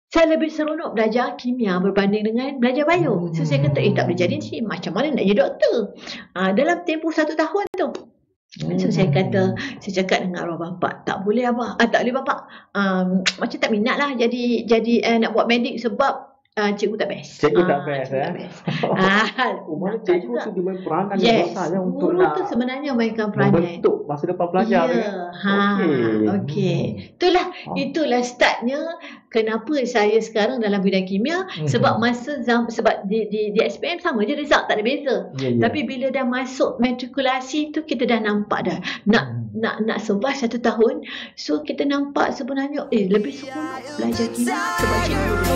Saya lebih seronok belajar kimia berbanding dengan belajar bio. So saya kata, tak boleh jadi ni, macam mana nak jadi doktor? Dalam tempoh 1 tahun tu. So saya cakap dengan arwah bapa, tak boleh abah, tak boleh bapa. Macam tak minat lah jadi nak buat medik sebab cikgu tak best. Cikgu tak best. Mana cikgu tu dia main peranan yang besar untuk guru tu sebenarnya mainkan peranan membentuk masa depan pelajar. Okey. Itulah startnya kenapa saya sekarang dalam bidang kimia. Sebab sebab di SPM sama je result, tak ada beza. Tapi bila dah masuk matrikulasi tu, kita dah nampak dah nak survive 1 tahun. So kita nampak sebenarnya lebih seronok belajar kimia sebab cikgu.